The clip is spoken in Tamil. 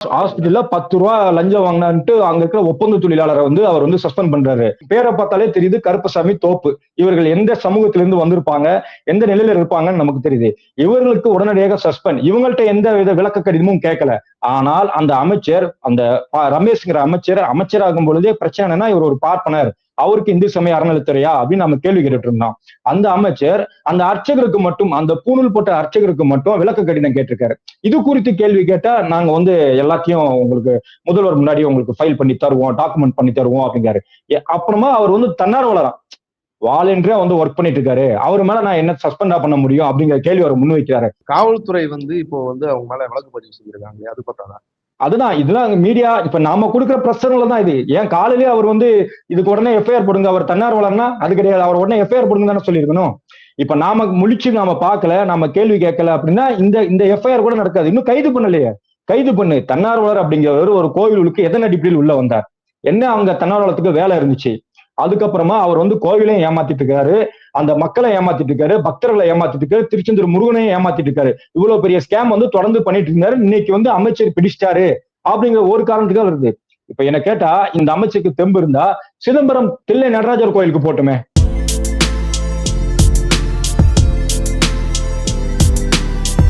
ஹாஸ்பிட்டல்ல 10 ரூபா லஞ்சம் வாங்கினான்ட்டு அங்க இருக்கிற ஒப்பந்த தொழிலாளரை வந்து அவர் வந்து சஸ்பெண்ட் பண்றாரு. பேரை பார்த்தாலே தெரியுது கருப்பசாமி தோப்பு. இவர்கள் எந்த சமூகத்திலிருந்து வந்திருப்பாங்க, எந்த நிலையில இருப்பாங்கன்னு நமக்கு தெரியுது. இவர்களுக்கு உடனடியாக சஸ்பெண்ட். இவங்கள்ட்ட எந்த வித விளக்க கடிதமும் கேட்கல. ஆனால் அந்த அமைச்சர், அந்த ரமேஷ்ங்கிற அமைச்சர் அமைச்சராகும் பொழுதே பிரச்சனை என்னன்னா, இவர் ஒரு பார்ப்பனர், அவருக்கு இந்து சமய அறநிலைத்துறையா அப்படின்னு நம்ம கேள்வி கேட்டுட்டு இருந்தோம். அந்த அமைச்சர் அந்த அர்ச்சகருக்கு மட்டும், அந்த பூணூல் போட்ட அர்ச்சகருக்கு மட்டும் விளக்க கடிதம் கேட்டிருக்காரு. இது குறித்து கேள்வி கேட்டா நாங்க வந்து எல்லாத்தையும் உங்களுக்கு முதல்வர் முன்னாடி உங்களுக்கு ஃபைல் பண்ணி தருவோம், டாக்குமெண்ட் பண்ணி தருவோம் அப்படிங்காரு. அப்புறமா அவர் வந்து தன்னார்வலரா வாலண்டியரா வந்து ஒர்க் பண்ணிட்டு இருக்காரு, அவர் மேல நான் என்ன சஸ்பெண்டா பண்ண முடியும் அப்படிங்கிற கேள்வி அவர் முன்வைக்கிறாரு. காவல்துறை வந்து இப்போ வந்து அவங்க மேல வழக்கு பதிவு செஞ்சிருக்காங்க, அது பத்தாதான்? அதுதான் இதெல்லாம் மீடியா இப்ப நாம கொடுக்குற பிரச்சனைல தான் இது. ஏன் காலையிலேயே அவர் வந்து இதுக்கு உடனே எஃப்ஐஆர் போடுங்க, அவர் தன்னார்வலர்னா அது கிடையாது, அவர் உடனே எஃப்ஐஆர் போடுங்க தானே சொல்லியிருக்கணும். இப்ப நாம முழிச்சு நாம பார்க்கல, நாம கேள்வி கேட்கல அப்படின்னா இந்த எஃப்ஐஆர் கூட நடக்காது. இன்னும் கைது பண்ணலையே. கைது பண்ணு. தன்னார்வலர் அப்படிங்கிறவர் ஒரு கோவிலுக்கு எதன் அடிப்படையில் உள்ள வந்தார், என்ன அவங்க தன்னார்வலத்துக்கு வேலை இருந்துச்சு? அதுக்கப்புறமா அவர் வந்து கோவிலையும் ஏமாத்திட்டு இருக்காரு, அந்த மக்களை ஏமாத்திட்டு இருக்காரு, பக்தர்களை ஏமாத்திட்டு இருக்காரு, திருச்செந்தூர் முருகனையும் ஏமாத்திட்டு இருக்காரு. இவ்வளவு பெரிய ஸ்கேம் வந்து தொடர்ந்து பண்ணிட்டு இருந்தாரு. இன்னைக்கு வந்து அமைச்சர் பிடிச்சிட்டாரு அப்படிங்கிற ஒரு காரணத்துக்காக இருக்கு. இப்ப என்ன கேட்டா, இந்த அமைச்சருக்கு தெம்பு இருந்தா சிதம்பரம் தில்லை நடராஜர் கோயிலுக்கு போட்டுமே,